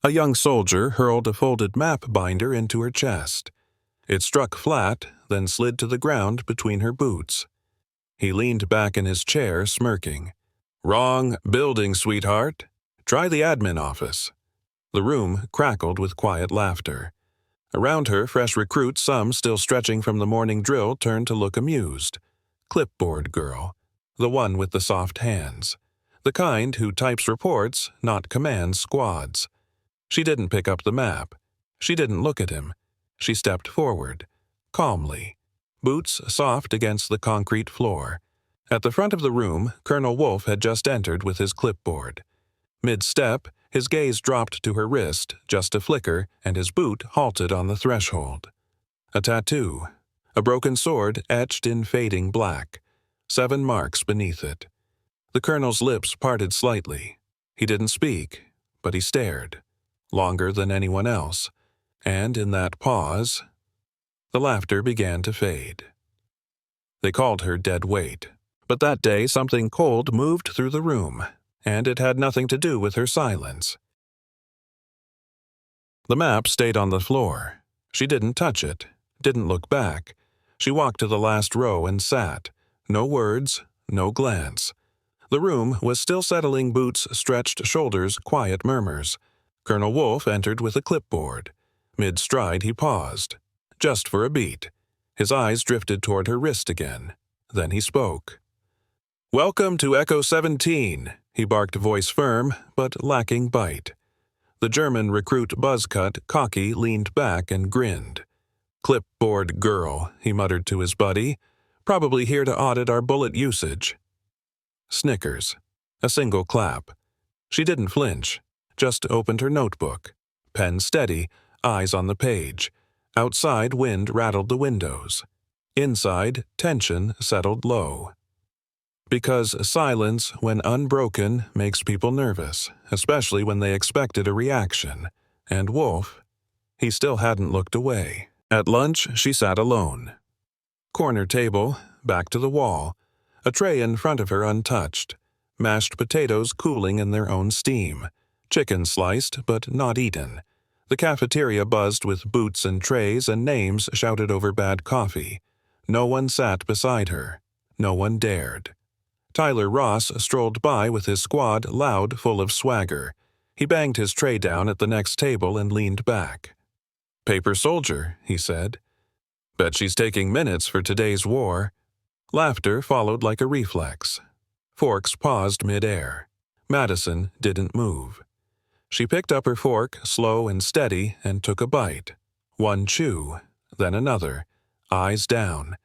A young soldier hurled a folded map binder into her chest. It struck flat, then slid to the ground between her boots. He leaned back in his chair, smirking. "Wrong building, sweetheart. Try the admin office." The room crackled with quiet laughter. Around her, fresh recruits, some still stretching from the morning drill, turned to look amused. Clipboard girl. The one with the soft hands. The kind who types reports, not commands squads. She didn't pick up the map. She didn't look at him. She stepped forward, calmly, boots soft against the concrete floor. At the front of the room, Colonel Wolfe had just entered with his clipboard. Mid-step, his gaze dropped to her wrist, just a flicker, and his boot halted on the threshold. A tattoo. A broken sword etched in fading black. 7 marks beneath it. The colonel's lips parted slightly. He didn't speak, but he stared. Longer than anyone else. And in that pause, the laughter began to fade. They called her Deadweight. But that day something cold moved through the room, and it had nothing to do with her silence. The map stayed on the floor. She didn't touch it, didn't look back. She walked to the last row and sat. No words, no glance. The room was still settling, boots, stretched shoulders, quiet murmurs. Colonel Wolfe entered with a clipboard. Mid-stride he paused, just for a beat. His eyes drifted toward her wrist again. Then he spoke. "Welcome to Echo 17, he barked, voice firm, but lacking bite. The German recruit buzzcut, cocky, leaned back and grinned. "Clipboard girl," he muttered to his buddy. "Probably here to audit our bullet usage." Snickers. A single clap. She didn't flinch, just opened her notebook. Pen steady, eyes on the page. Outside, wind rattled the windows. Inside, tension settled low. Because silence, when unbroken, makes people nervous, especially when they expected a reaction. And Wolfe, he still hadn't looked away. At lunch, she sat alone. Corner table, back to the wall. A tray in front of her untouched. Mashed potatoes cooling in their own steam. Chicken sliced, but not eaten. The cafeteria buzzed with boots and trays, and names shouted over bad coffee. No one sat beside her. No one dared. Tyler Ross strolled by with his squad loud, full of swagger. He banged his tray down at the next table and leaned back. "Paper soldier," he said. "Bet she's taking minutes for today's war." Laughter followed like a reflex. Forks paused mid-air. Madison didn't move. She picked up her fork, slow and steady, and took a bite. One chew, then another. Eyes down.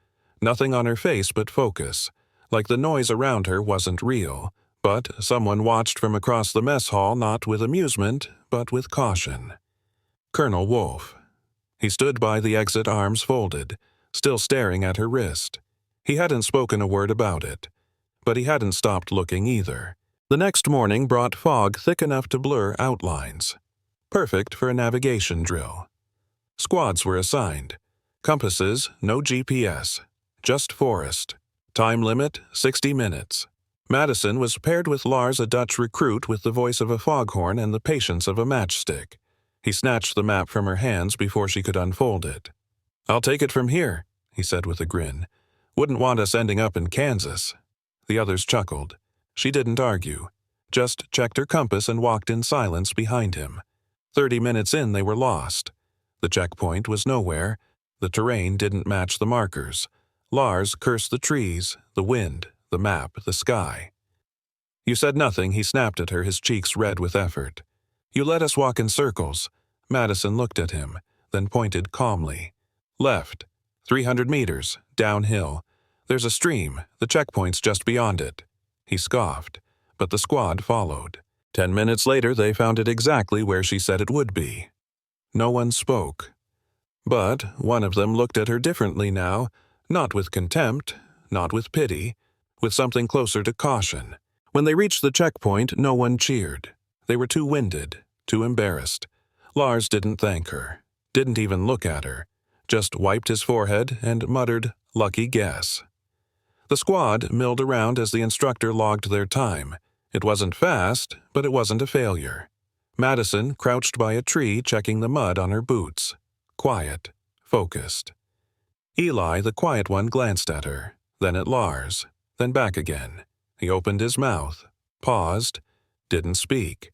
Nothing on her face but focus. Like the noise around her wasn't real, but someone watched from across the mess hall, not with amusement, but with caution. Colonel Wolfe. He stood by the exit, arms folded, still staring at her wrist. He hadn't spoken a word about it, but he hadn't stopped looking either. The next morning brought fog thick enough to blur outlines. Perfect for a navigation drill. Squads were assigned. Compasses, no GPS. Just forest. Time limit, 60 minutes. Madison was paired with Lars, a Dutch recruit with the voice of a foghorn and the patience of a matchstick. He snatched the map from her hands before she could unfold it. "I'll take it from here," he said with a grin. "Wouldn't want us ending up in Kansas." The others chuckled. She didn't argue, just checked her compass and walked in silence behind him. 30 minutes in, they were lost. The checkpoint was nowhere. The terrain didn't match the markers. Lars cursed the trees, the wind, the map, the sky. "You said nothing," he snapped at her, his cheeks red with effort. "You let us walk in circles." Madison looked at him, then pointed calmly. "Left. 300 meters, downhill. There's a stream, the checkpoint's just beyond it." He scoffed, but the squad followed. 10 minutes later, they found it exactly where she said it would be. No one spoke. But one of them looked at her differently now, not with contempt, not with pity, with something closer to caution. When they reached the checkpoint, no one cheered. They were too winded, too embarrassed. Lars didn't thank her, didn't even look at her, just wiped his forehead and muttered, "Lucky guess." The squad milled around as the instructor logged their time. It wasn't fast, but it wasn't a failure. Madison crouched by a tree checking the mud on her boots. Quiet, focused. Eli, the quiet one, glanced at her, then at Lars, then back again. He opened his mouth, paused, didn't speak.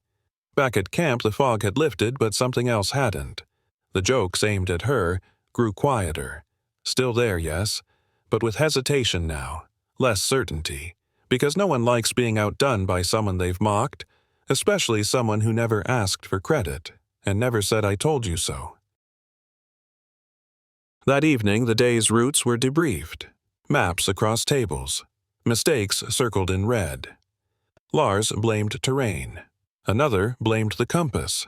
Back at camp the fog had lifted, but something else hadn't. The jokes aimed at her grew quieter. Still there, yes, but with hesitation now, less certainty, because no one likes being outdone by someone they've mocked, especially someone who never asked for credit and never said "I told you so." That evening the day's routes were debriefed. Maps across tables. Mistakes circled in red. Lars blamed terrain. Another blamed the compass.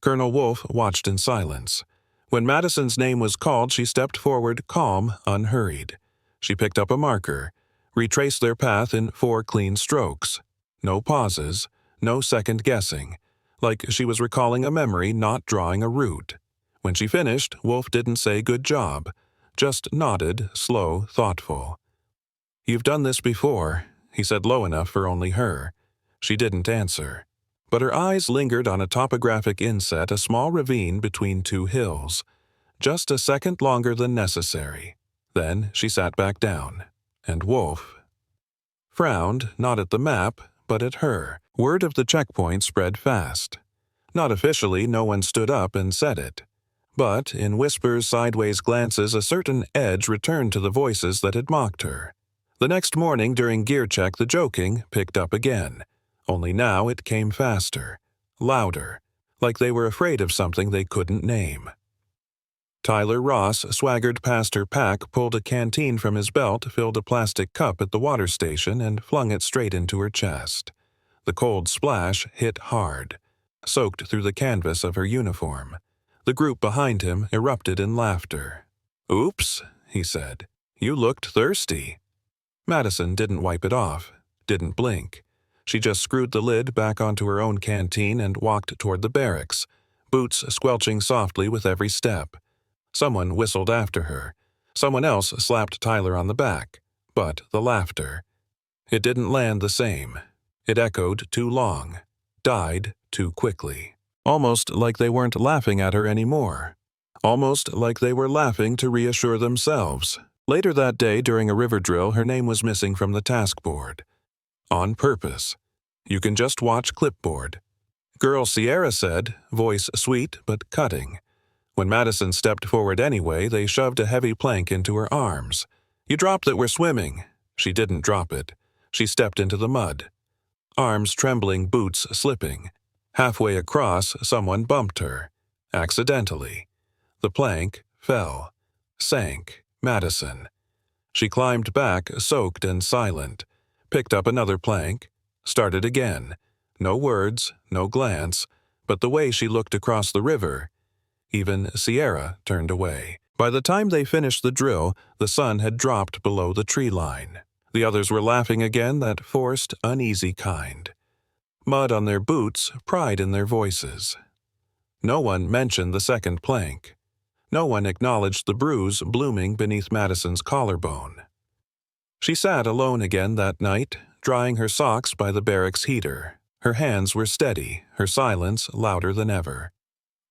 Colonel Wolfe watched in silence. When Madison's name was called, she stepped forward, calm, unhurried. She picked up a marker, retraced their path in 4 clean strokes. No pauses, no second guessing, like she was recalling a memory, not drawing a route. When she finished, Wolfe didn't say "good job," just nodded, slow, thoughtful. "You've done this before," he said low enough for only her. She didn't answer, but her eyes lingered on a topographic inset, a small ravine between 2 hills, just a second longer than necessary. Then she sat back down, and Wolfe frowned, not at the map, but at her. Word of the checkpoint spread fast. Not officially, no one stood up and said it. But in whispers, sideways glances, a certain edge returned to the voices that had mocked her. The next morning during gear check, the joking picked up again. Only now it came faster, louder, like they were afraid of something they couldn't name. Tyler Ross swaggered past her pack, pulled a canteen from his belt, filled a plastic cup at the water station, and flung it straight into her chest. The cold splash hit hard, soaked through the canvas of her uniform. The group behind him erupted in laughter. "Oops," he said. "You looked thirsty." Madison didn't wipe it off, didn't blink. She just screwed the lid back onto her own canteen and walked toward the barracks, boots squelching softly with every step. Someone whistled after her. Someone else slapped Tyler on the back. But the laughter. It didn't land the same. It echoed too long, died too quickly. Almost like they weren't laughing at her anymore. Almost like they were laughing to reassure themselves. Later that day, during a river drill, her name was missing from the task board. On purpose. You can just watch clipboard. Girl Sierra said, voice sweet but cutting. When Madison stepped forward anyway, they shoved a heavy plank into her arms. "You dropped that we're swimming." She didn't drop it. She stepped into the mud. Arms trembling, boots slipping. Halfway across, someone bumped her. Accidentally. The plank fell. Sank. Madison. She climbed back, soaked and silent. Picked up another plank. Started again. No words, no glance, but the way she looked across the river. Even Sierra turned away. By the time they finished the drill, the sun had dropped below the tree line. The others were laughing again, that forced, uneasy kind. Mud on their boots, pride in their voices. No one mentioned the second plank. No one acknowledged the bruise blooming beneath Madison's collarbone. She sat alone again that night, drying her socks by the barracks heater. Her hands were steady, her silence louder than ever.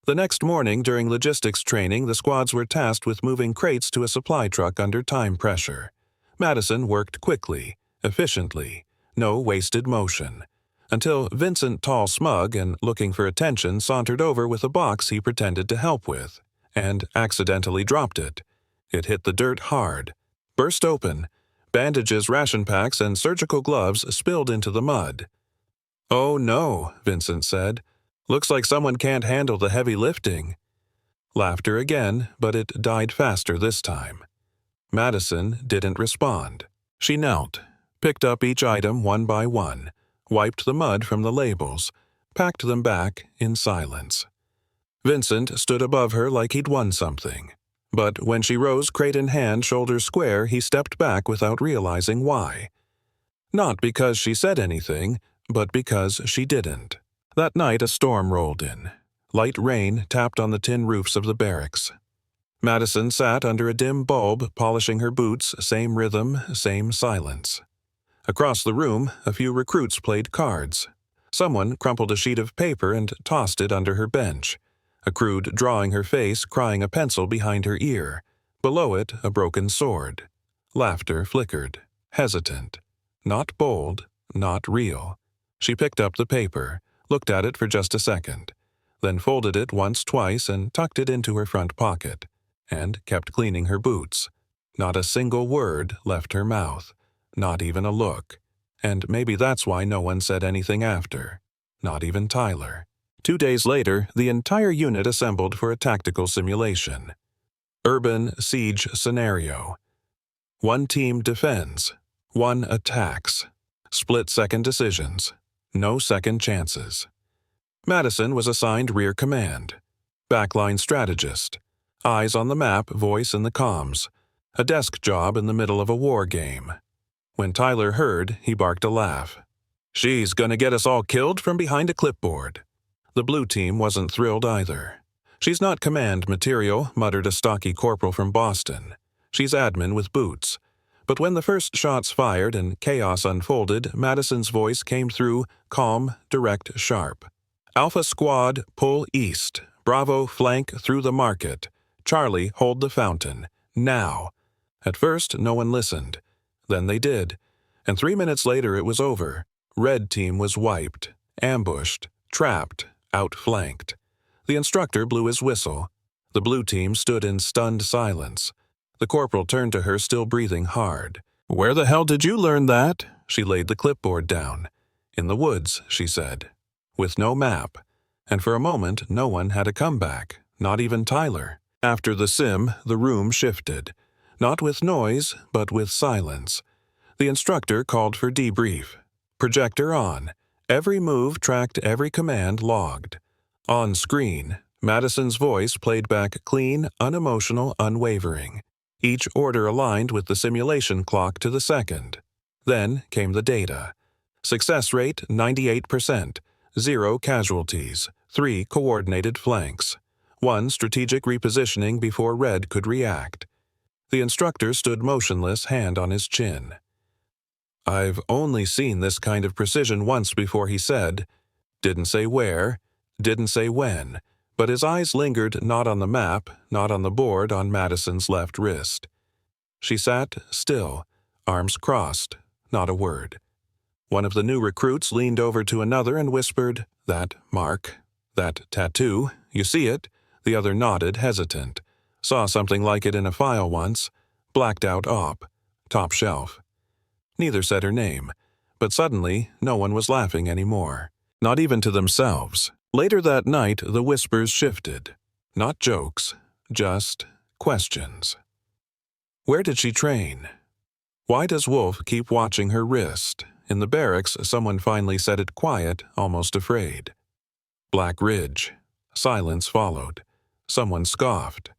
The next morning, during logistics training, the squads were tasked with moving crates to a supply truck under time pressure. Madison worked quickly, efficiently, no wasted motion, until Vincent, tall, smug, and looking for attention, sauntered over with a box he pretended to help with, and accidentally dropped it. It hit the dirt hard, burst open. Bandages, ration packs, and surgical gloves spilled into the mud. "Oh no," Vincent said. "Looks like someone can't handle the heavy lifting." Laughter again, but it died faster this time. Madison didn't respond. She knelt, picked up each item one by one, wiped the mud from the labels, packed them back in silence. Vincent stood above her like he'd won something. But when she rose, crate in hand, shoulders square, he stepped back without realizing why. Not because she said anything, but because she didn't. That night a storm rolled in. Light rain tapped on the tin roofs of the barracks. Madison sat under a dim bulb, polishing her boots, same rhythm, same silence. Across the room, a few recruits played cards. Someone crumpled a sheet of paper and tossed it under her bench. A crude drawing her face, crying a pencil behind her ear. Below it, a broken sword. Laughter flickered. Hesitant. Not bold, not real. She picked up the paper, looked at it for just a second, then folded it once, twice, and tucked it into her front pocket, and kept cleaning her boots. Not a single word left her mouth, not even a look. And maybe that's why no one said anything after. Not even Tyler. 2 days later, the entire unit assembled for a tactical simulation. Urban siege scenario. 1 team defends. 1 attacks. Split-second decisions. No second chances. Madison was assigned rear command. Backline strategist. Eyes on the map, voice in the comms. A desk job in the middle of a war game. When Tyler heard, he barked a laugh. "She's gonna get us all killed from behind a clipboard." The blue team wasn't thrilled either. "She's not command material," muttered a stocky corporal from Boston. "She's admin with boots." But when the first shots fired and chaos unfolded, Madison's voice came through, calm, direct, sharp. "Alpha Squad, pull east. Bravo, flank through the market. Charlie, hold the fountain. Now." At first, no one listened. Then they did. And 3 minutes later it was over. Red team was wiped, ambushed, trapped, outflanked. The instructor blew his whistle. The blue team stood in stunned silence. The corporal turned to her, still breathing hard. "Where the hell did you learn that?" She laid the clipboard down. "In the woods," she said. With no map. And for a moment, no one had a comeback. Not even Tyler. After the sim, the room shifted. Not with noise, but with silence. The instructor called for debrief. Projector on. Every move tracked, every command logged. On screen, Madison's voice played back clean, unemotional, unwavering. Each order aligned with the simulation clock to the second. Then came the data. Success rate 98%. 0 casualties. 3 coordinated flanks. 1 strategic repositioning before Red could react. The instructor stood motionless, hand on his chin. "I've only seen this kind of precision once before," he said. Didn't say where, didn't say when, but his eyes lingered not on the map, not on the board on Madison's left wrist. She sat still, arms crossed, not a word. One of the new recruits leaned over to another and whispered, "That mark, that tattoo, you see it?" The other nodded, hesitant. "Saw something like it in a file once. Blacked out op. Top shelf." Neither said her name, but suddenly no one was laughing anymore. Not even to themselves. Later that night, the whispers shifted. Not jokes, just questions. Where did she train? Why does Wolf keep watching her wrist? In the barracks, someone finally said it quiet, almost afraid. Black Ridge. Silence followed. Someone scoffed.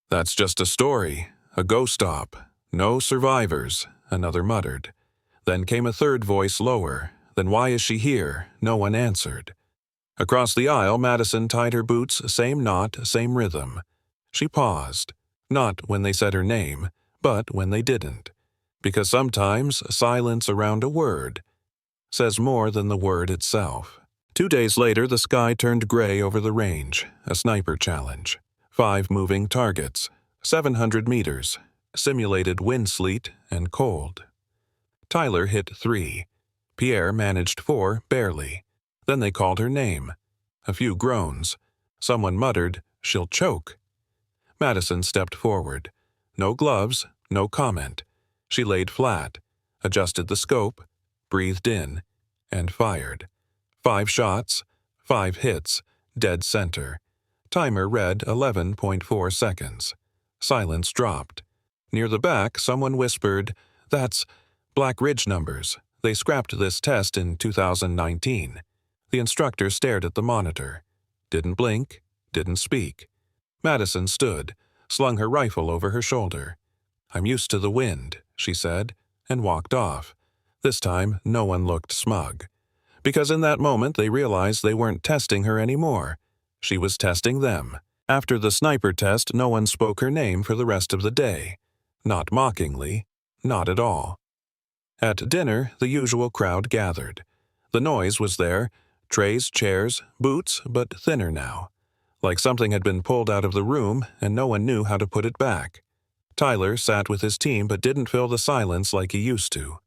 "That's just a story. A ghost op. No survivors," another muttered. Then came a third voice lower. "Then why is she here?" No one answered. Across the aisle, Madison tied her boots, same knot, same rhythm. She paused. Not when they said her name, but when they didn't. Because sometimes silence around a word says more than the word itself. 2 days later, the sky turned gray over the range, a sniper challenge. 5 moving targets, 700 meters, simulated wind sleet and cold. Tyler hit 3. Pierre managed 4, barely. Then they called her name. A few groans. Someone muttered, "She'll choke." Madison stepped forward. No gloves, no comment. She laid flat, adjusted the scope, breathed in, and fired. 5 shots, 5 hits, dead center. Timer read 11.4 seconds. Silence dropped. Near the back, someone whispered, "That's Black Ridge numbers. They scrapped this test in 2019. The instructor stared at the monitor. Didn't blink, didn't speak. Madison stood, slung her rifle over her shoulder. "I'm used to the wind," she said, and walked off. This time, no one looked smug. Because in that moment they realized they weren't testing her anymore. She was testing them. After the sniper test, no one spoke her name for the rest of the day. Not mockingly, not at all. At dinner, the usual crowd gathered. The noise was there, Trays, chairs, boots, but thinner now. Like something had been pulled out of the room and no one knew how to put it back. Tyler sat with his team but didn't fill the silence like he used to.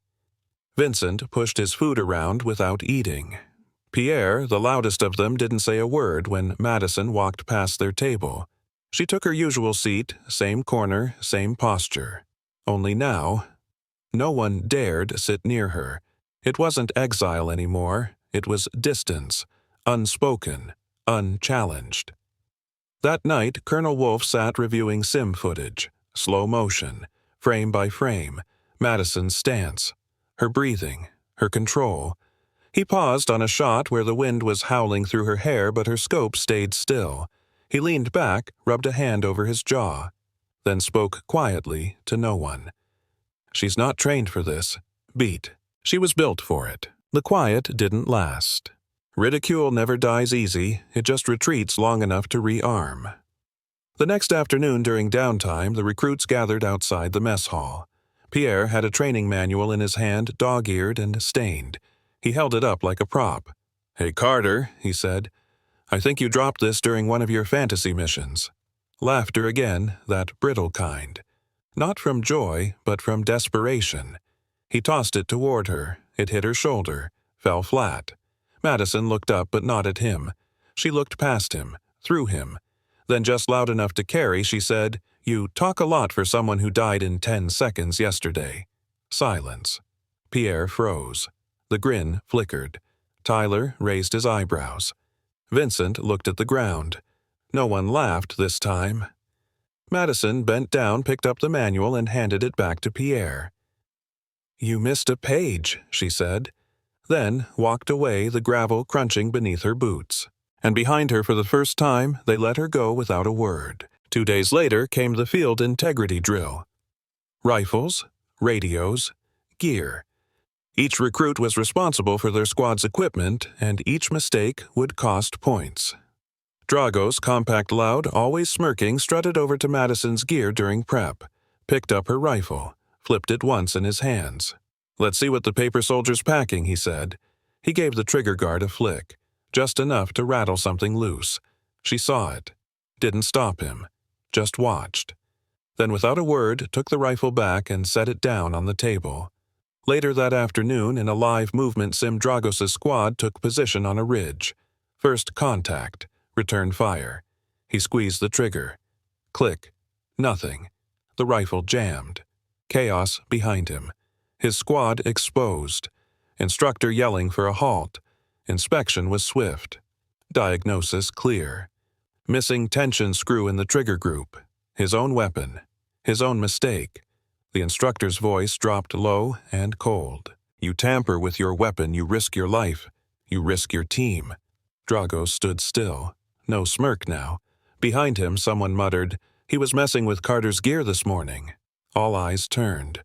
Vincent pushed his food around without eating. Pierre, the loudest of them, didn't say a word when Madison walked past their table. She took her usual seat, same corner, same posture. Only now, no one dared sit near her. It wasn't exile anymore. It was distance, unspoken, unchallenged. That night, Colonel Wolfe sat reviewing sim footage, slow motion, frame by frame, Madison's stance, her breathing, her control. He paused on a shot where the wind was howling through her hair but her scope stayed still. He leaned back, rubbed a hand over his jaw, then spoke quietly to no one. She's not trained for this. Beat. She was built for it. The quiet didn't last. Ridicule never dies easy, it just retreats long enough to rearm. The next afternoon during downtime, the recruits gathered outside the mess hall. Pierre had a training manual in his hand, dog-eared and stained. He held it up like a prop. "Hey, Carter," he said, "I think you dropped this during one of your fantasy missions." Laughter again, that brittle kind. Not from joy, but from desperation. He tossed it toward her. It hit her shoulder, fell flat. Madison looked up but not at him. She looked past him, through him. Then just loud enough to carry, she said, "You talk a lot for someone who died in 10 seconds yesterday." Silence. Pierre froze. The grin flickered. Tyler raised his eyebrows. Vincent looked at the ground. No one laughed this time. Madison bent down, picked up the manual, and handed it back to Pierre. "You missed a page," she said. Then walked away, the gravel crunching beneath her boots. And behind her for the first time, they let her go without a word. 2 days later came the field integrity drill. Rifles, radios, gear. Each recruit was responsible for their squad's equipment, and each mistake would cost points. Dragos, compact loud, always smirking, strutted over to Madison's gear during prep, picked up her rifle, flipped it once in his hands. "Let's see what the paper soldier's packing," he said. He gave the trigger guard a flick, just enough to rattle something loose. She saw it, didn't stop him, just watched. Then without a word took the rifle back and set it down on the table. Later that afternoon, in a live movement, Sim Dragos' squad took position on a ridge. First contact, return fire. He squeezed the trigger. Click. Nothing. The rifle jammed. Chaos behind him. His squad exposed. Instructor yelling for a halt. Inspection was swift. Diagnosis clear. Missing tension screw in the trigger group. His own weapon. His own mistake. The instructor's voice dropped low and cold. "You tamper with your weapon, you risk your life. You risk your team." Dragos stood still. No smirk now. Behind him, someone muttered, "He was messing with Carter's gear this morning." All eyes turned.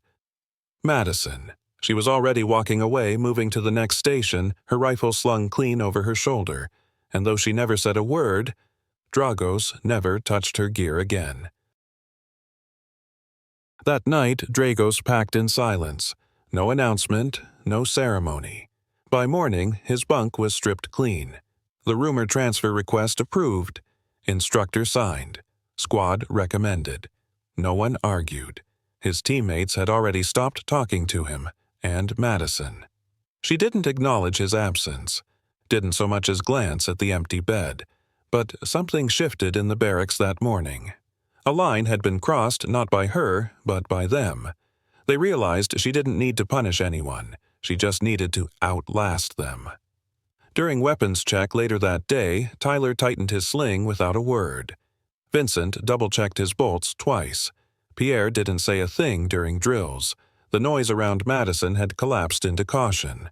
Madison. She was already walking away, moving to the next station, her rifle slung clean over her shoulder, and though she never said a word, Dragos never touched her gear again. That night, Dragos packed in silence. No announcement, no ceremony. By morning, his bunk was stripped clean. The rumor transfer request approved. Instructor signed. Squad recommended. No one argued. His teammates had already stopped talking to him, and Madison. She didn't acknowledge his absence, didn't so much as glance at the empty bed, but something shifted in the barracks that morning. A line had been crossed not by her, but by them. They realized she didn't need to punish anyone, she just needed to outlast them. During weapons check later that day, Tyler tightened his sling without a word. Vincent double-checked his bolts twice. Pierre didn't say a thing during drills. The noise around Madison had collapsed into caution.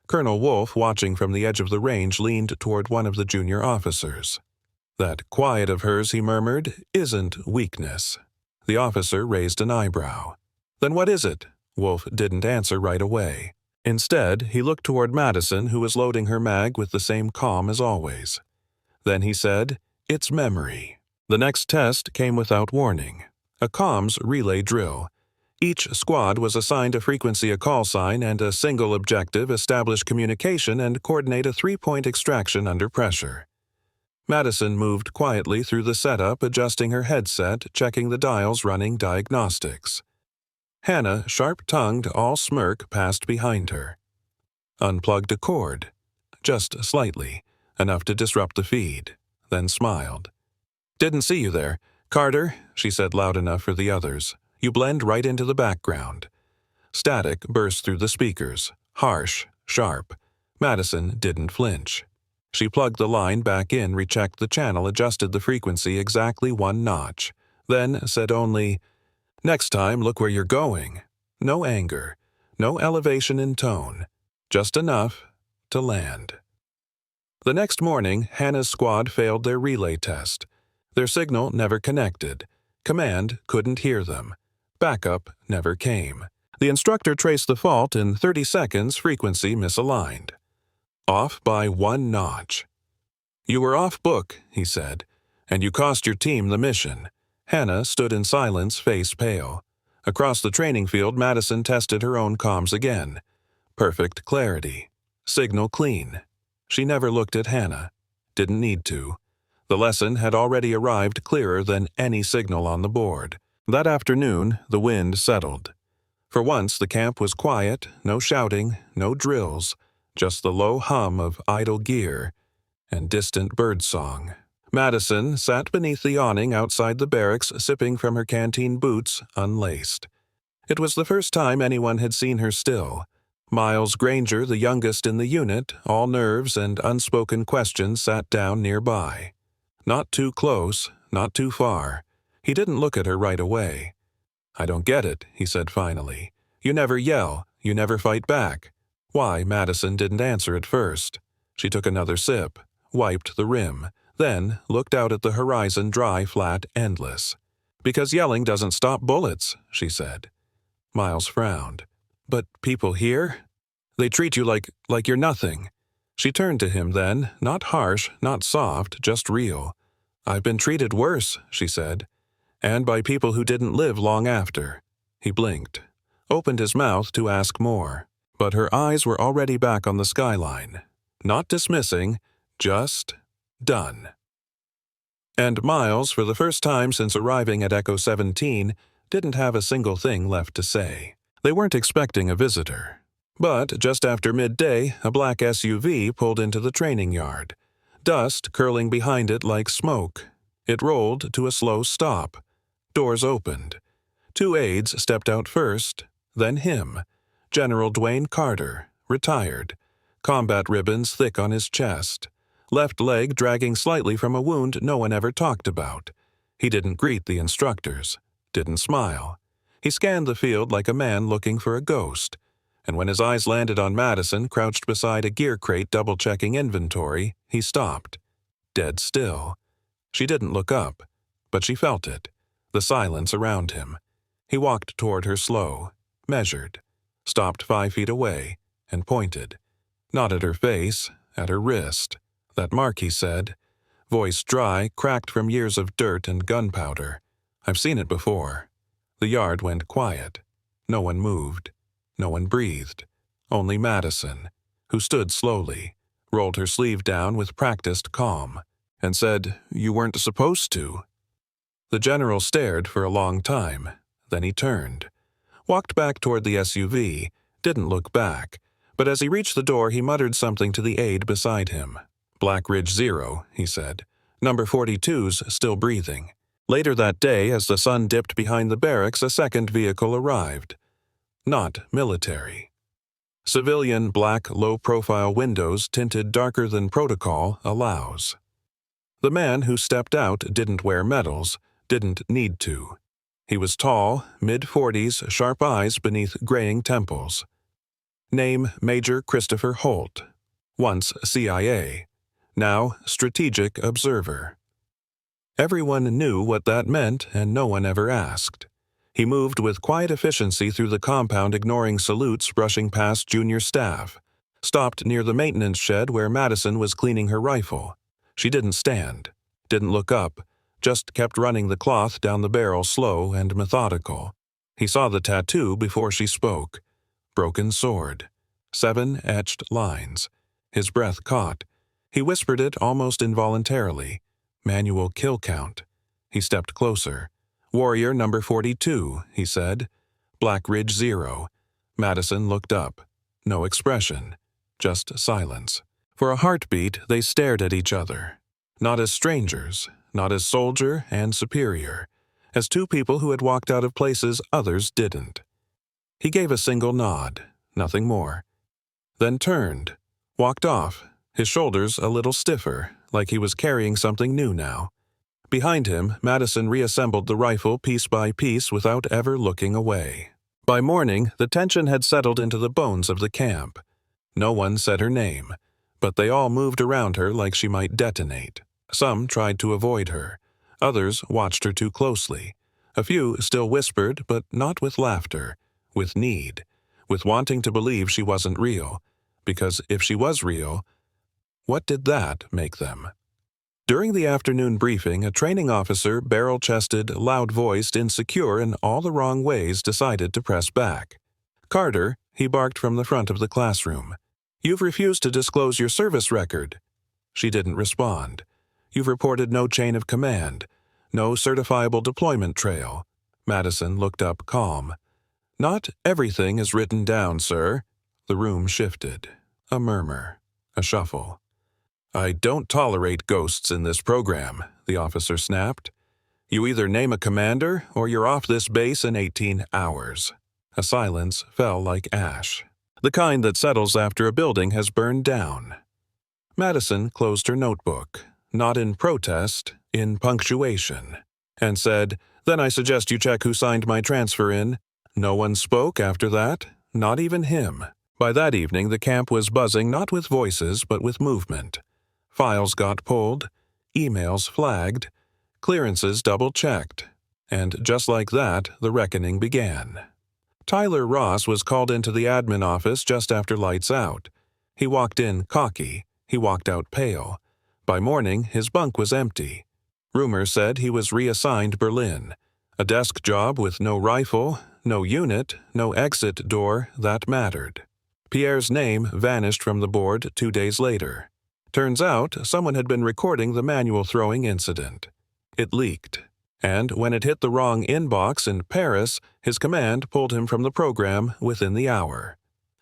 Colonel Wolfe, watching from the edge of the range, leaned toward one of the junior officers. "That quiet of hers," he murmured, "isn't weakness." The officer raised an eyebrow. "Then what is it?" Wolfe didn't answer right away. Instead, he looked toward Madison, who was loading her mag with the same calm as always. Then he said, "It's memory." The next test came without warning. A comms relay drill. Each squad was assigned a frequency, a call sign, and a single objective: establish communication and coordinate a 3-point extraction under pressure. Madison moved quietly through the setup, adjusting her headset, checking the dials, running diagnostics. Hannah, sharp-tongued, all smirk, passed behind her. Unplugged a cord, just slightly, enough to disrupt the feed, then smiled. "Didn't see you there. Carter," she said loud enough for the others. "You blend right into the background." Static burst through the speakers, harsh, sharp. Madison didn't flinch. She plugged the line back in, rechecked the channel, adjusted the frequency exactly 1 notch, then said only, "Next time, look where you're going." No anger, no elevation in tone, just enough to land. The next morning, Hannah's squad failed their relay test. Their signal never connected. Command couldn't hear them. Backup never came. The instructor traced the fault in 30 seconds, frequency misaligned. Off by 1 notch. "You were off book," he said, "and you cost your team the mission." Hannah stood in silence, face pale. Across the training field, Madison tested her own comms again. Perfect clarity. Signal clean. She never looked at Hannah. Didn't need to. The lesson had already arrived clearer than any signal on the board. That afternoon, the wind settled. For once, the camp was quiet, no shouting, no drills, just the low hum of idle gear and distant birdsong. Madison sat beneath the awning outside the barracks, sipping from her canteen boots, unlaced. It was the first time anyone had seen her still. Miles Granger, the youngest in the unit, all nerves and unspoken questions, sat down nearby. Not too close, not too far. He didn't look at her right away. "I don't get it," he said finally. "You never yell, you never fight back." Why, Madison didn't answer at first. She took another sip, wiped the rim, then looked out at the horizon, dry, flat, endless. "Because yelling doesn't stop bullets," she said. Miles frowned. "But people here? They treat you like you're nothing." She turned to him then, not harsh, not soft, just real. "I've been treated worse," she said. "And by people who didn't live long after." He blinked, opened his mouth to ask more, but her eyes were already back on the skyline. Not dismissing, just done. And Miles, for the first time since arriving at Echo 17, didn't have a single thing left to say. They weren't expecting a visitor. But just after midday, a black SUV pulled into the training yard. Dust curling behind it like smoke. It rolled to a slow stop. Doors opened. 2 aides stepped out first, then him. General Dwayne Carter, retired. Combat ribbons thick on his chest. Left leg dragging slightly from a wound no one ever talked about. He didn't greet the instructors. Didn't smile. He scanned the field like a man looking for a ghost. And when his eyes landed on Madison, crouched beside a gear crate double-checking inventory, he stopped. Dead still. She didn't look up, but she felt it. The silence around him. He walked toward her slow, measured, stopped 5 feet away, and pointed. Not at her face, at her wrist. "That mark," he said. Voice dry, cracked from years of dirt and gunpowder. "I've seen it before." The yard went quiet. No one moved. No one breathed. Only Madison, who stood slowly, rolled her sleeve down with practiced calm, and said, "You weren't supposed to." The general stared for a long time. Then he turned. Walked back toward the SUV, didn't look back, but as he reached the door he muttered something to the aide beside him. "Black Ridge 0, he said. "Number 42's still breathing." Later that day, as the sun dipped behind the barracks, a second vehicle arrived. Not military. Civilian black low-profile windows tinted darker than protocol allows. The man who stepped out didn't wear medals, didn't need to. He was tall, mid-40s, sharp eyes beneath graying temples. Name Major Christopher Holt. Once CIA. Now Strategic Observer. Everyone knew what that meant, and no one ever asked. He moved with quiet efficiency through the compound, ignoring salutes, brushing past junior staff. Stopped near the maintenance shed where Madison was cleaning her rifle. She didn't stand, didn't look up, just kept running the cloth down the barrel, slow and methodical. He saw the tattoo before she spoke. Broken sword. 7 etched lines. His breath caught. He whispered it almost involuntarily. Manual kill count. He stepped closer. Warrior number 42, he said. Black Ridge 0. Madison looked up. No expression. Just silence. For a heartbeat, they stared at each other. Not as strangers, not as soldier and superior, as two people who had walked out of places others didn't. He gave a single nod, nothing more. Then turned, walked off, his shoulders a little stiffer, like he was carrying something new now. Behind him, Madison reassembled the rifle piece by piece without ever looking away. By morning, the tension had settled into the bones of the camp. No one said her name, but they all moved around her like she might detonate. Some tried to avoid her. Others watched her too closely. A few still whispered, but not with laughter, with need, with wanting to believe she wasn't real. Because if she was real, what did that make them? During the afternoon briefing, a training officer, barrel-chested, loud-voiced, insecure in all the wrong ways, decided to press back. "Carter," he barked from the front of the classroom. "You've refused to disclose your service record." She didn't respond. "You've reported no chain of command, no certifiable deployment trail." Madison looked up calm. "Not everything is written down, sir." The room shifted. A murmur. A shuffle. "I don't tolerate ghosts in this program," the officer snapped. "You either name a commander or you're off this base in 18 hours. A silence fell like ash. The kind that settles after a building has burned down. Madison closed her notebook, not in protest, in punctuation, and said, "Then I suggest you check who signed my transfer in." No one spoke after that, not even him. By that evening, the camp was buzzing not with voices but with movement. Files got pulled, emails flagged, clearances double-checked, and just like that, the reckoning began. Tyler Ross was called into the admin office just after lights out. He walked in cocky, he walked out pale. By morning, his bunk was empty. Rumors said he was reassigned Berlin. A desk job with no rifle, no unit, no exit door that mattered. Pierre's name vanished from the board 2 days later. Turns out, someone had been recording the manual throwing incident. It leaked, and when it hit the wrong inbox in Paris, his command pulled him from the program within the hour.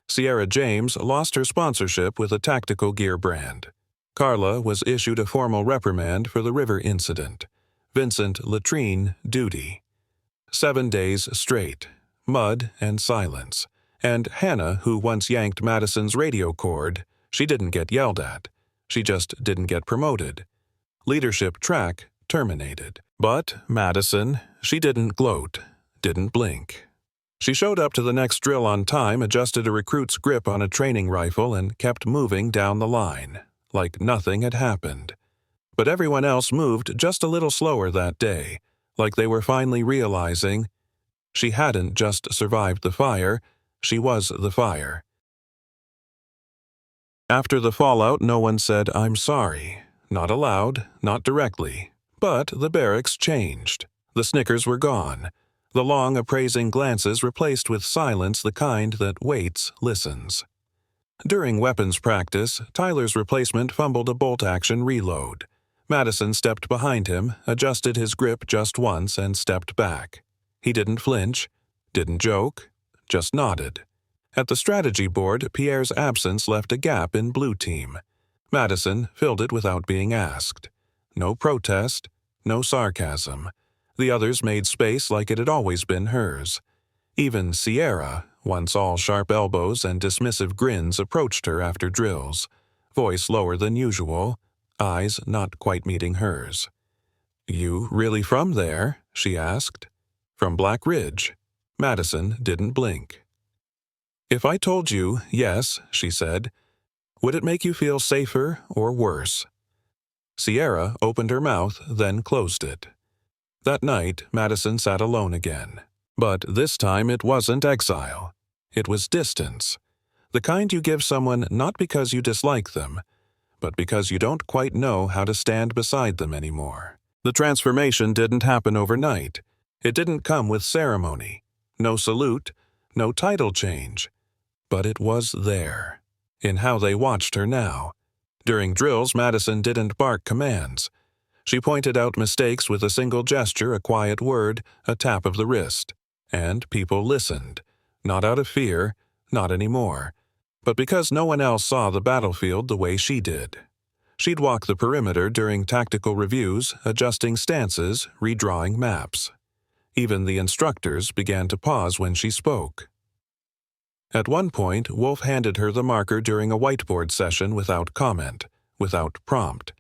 Sierra James lost her sponsorship with a tactical gear brand. Carla was issued a formal reprimand for the river incident. Vincent latrine duty. 7 days straight, mud and silence. And Hannah, who once yanked Madison's radio cord, she didn't get yelled at. She just didn't get promoted. Leadership track terminated. But Madison, she didn't gloat, didn't blink. She showed up to the next drill on time, adjusted a recruit's grip on a training rifle, and kept moving down the line, like nothing had happened. But everyone else moved just a little slower that day, like they were finally realizing she hadn't just survived the fire, she was the fire. After the fallout, no one said, "I'm sorry." Not aloud, not directly. But the barracks changed. The snickers were gone. The long, appraising glances replaced with silence, the kind that waits, listens. During weapons practice, Tyler's replacement fumbled a bolt-action reload. Madison stepped behind him, adjusted his grip just once, and stepped back. He didn't flinch, didn't joke, just nodded. At the strategy board, Pierre's absence left a gap in Blue Team. Madison filled it without being asked. No protest, no sarcasm. The others made space like it had always been hers. Even Sierra, once all sharp elbows and dismissive grins, approached her after drills, voice lower than usual, eyes not quite meeting hers. "You really from there?" she asked. "From Black Ridge." Madison didn't blink. "If I told you yes," she said, "would it make you feel safer or worse?" Sierra opened her mouth, then closed it. That night, Madison sat alone again. But this time it wasn't exile. It was distance. The kind you give someone not because you dislike them, but because you don't quite know how to stand beside them anymore. The transformation didn't happen overnight. It didn't come with ceremony. no salute, no title change. But it was there, in how they watched her now. During drills, Madison didn't bark commands. She pointed out mistakes with a single gesture, a quiet word, a tap of the wrist. And people listened. Not out of fear, not anymore, but because no one else saw the battlefield the way she did. She'd walk the perimeter during tactical reviews, adjusting stances, redrawing maps. Even the instructors began to pause when she spoke. At one point, Wolf handed her the marker during a whiteboard session without comment, without prompt.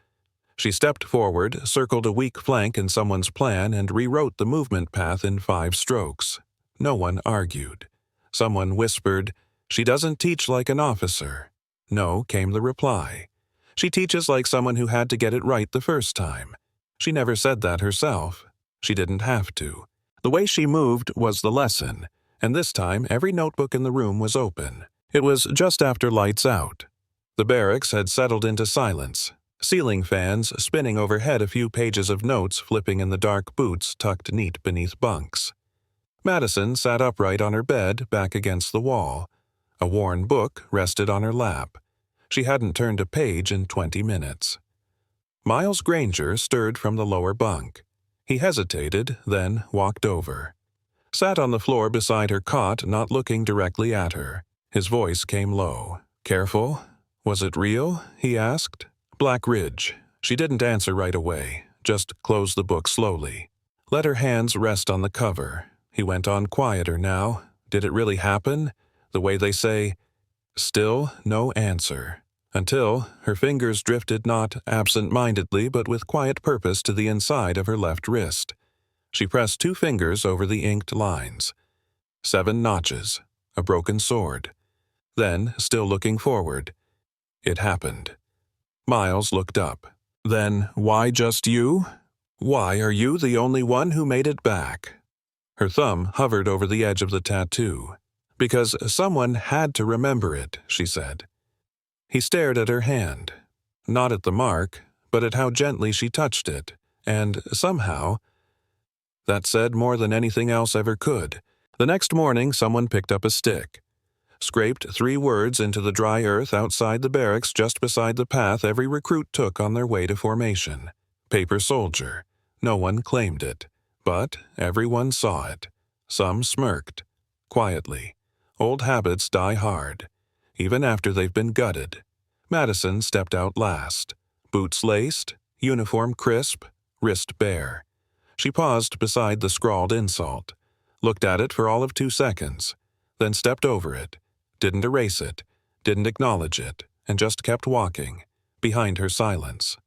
She stepped forward, circled a weak flank in someone's plan, and rewrote the movement path in 5 strokes. No one argued. Someone whispered, "She doesn't teach like an officer." "No," came the reply. "She teaches like someone who had to get it right the first time." She never said that herself. She didn't have to. The way she moved was the lesson, and this time every notebook in the room was open. It was just after lights out. The barracks had settled into silence. Ceiling fans spinning overhead, a few pages of notes flipping in the dark boots tucked neat beneath bunks. Madison sat upright on her bed, back against the wall. A worn book rested on her lap. She hadn't turned a page in 20 minutes. Miles Granger stirred from the lower bunk. He hesitated, then walked over. Sat on the floor beside her cot, not looking directly at her. His voice came low. "Careful? Was it real?" he asked. "Black Ridge." She didn't answer right away, just closed the book slowly. Let her hands rest on the cover. He went on quieter now. "Did it really happen? The way they say?" Still no answer. Until her fingers drifted not absent-mindedly but with quiet purpose to the inside of her left wrist. She pressed 2 fingers over the inked lines. 7 notches. A broken sword. Then, still looking forward, it happened. Miles looked up. "Then why just you? Why are you the only one who made it back?" Her thumb hovered over the edge of the tattoo. "Because someone had to remember it," she said. He stared at her hand. Not at the mark, but at how gently she touched it, and somehow that said more than anything else ever could. The next morning, someone picked up a stick. Scraped 3 words into the dry earth outside the barracks just beside the path every recruit took on their way to formation. Paper soldier. No one claimed it, but everyone saw it. Some smirked. Quietly. Old habits die hard, even after they've been gutted. Madison stepped out last. Boots laced, uniform crisp, wrist bare. She paused beside the scrawled insult, looked at it for all of 2 seconds, then stepped over it, didn't erase it, didn't acknowledge it, and just kept walking, behind her silence.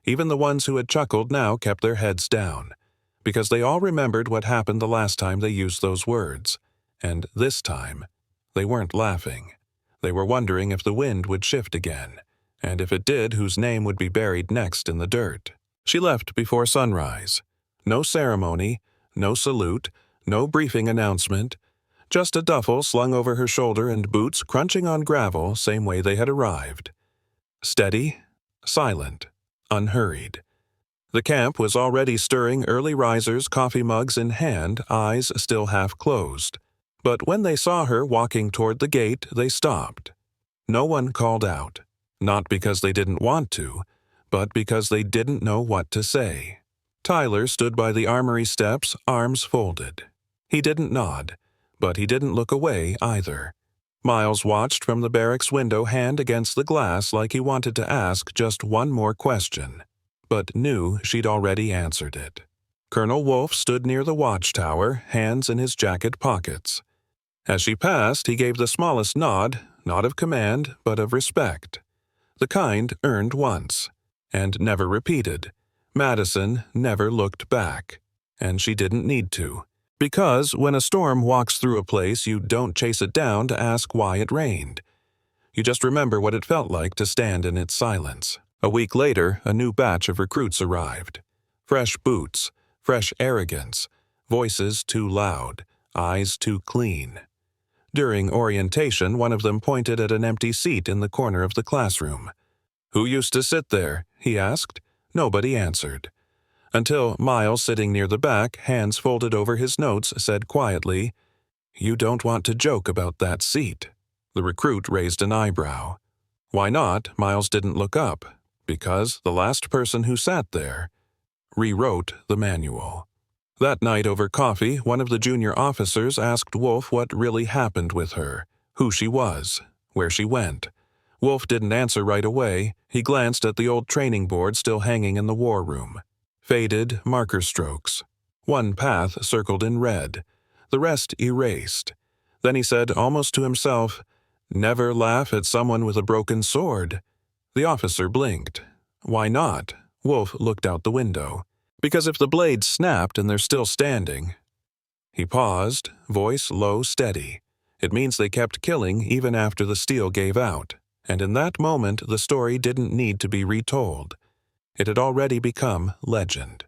Even the ones who had chuckled now kept their heads down, because they all remembered what happened the last time they used those words, and this time, they weren't laughing. They were wondering if the wind would shift again, and if it did, whose name would be buried next in the dirt. She left before sunrise. No ceremony, no salute, no briefing announcement, just a duffel slung over her shoulder and boots crunching on gravel same way they had arrived. Steady, silent, unhurried. The camp was already stirring early risers, coffee mugs in hand, eyes still half closed. But when they saw her walking toward the gate, they stopped. No one called out, not because they didn't want to, but because they didn't know what to say. Tyler stood by the armory steps, arms folded. He didn't nod, but he didn't look away either. Miles watched from the barracks window, hand against the glass, like he wanted to ask just one more question, but knew she'd already answered it. Colonel Wolfe stood near the watchtower, hands in his jacket pockets. As she passed, he gave the smallest nod, not of command, but of respect. The kind earned once, and never repeated. Madison never looked back, and she didn't need to. Because when a storm walks through a place, you don't chase it down to ask why it rained. You just remember what it felt like to stand in its silence. A week later, a new batch of recruits arrived. Fresh boots, fresh arrogance, voices too loud, eyes too clean. During orientation, one of them pointed at an empty seat in the corner of the classroom. "Who used to sit there?" he asked. Nobody answered. Until Miles, sitting near the back, hands folded over his notes, said quietly, You don't want to joke about that seat. The recruit raised an eyebrow. Why not? Miles didn't look up. Because the last person who sat there rewrote the manual. That night over coffee, one of the junior officers asked Wolf what really happened with her, who she was, where she went. Wolf didn't answer right away. He glanced at the old training board still hanging in the war room. Faded marker strokes. One path circled in red, the rest erased. Then he said, almost to himself, "Never laugh at someone with a broken sword." The officer blinked. Why not? Wolf looked out the window. Because if the blade snapped and they're still standing. He paused, voice low, steady. It means they kept killing even after the steel gave out. And in that moment, the story didn't need to be retold. It had already become legend.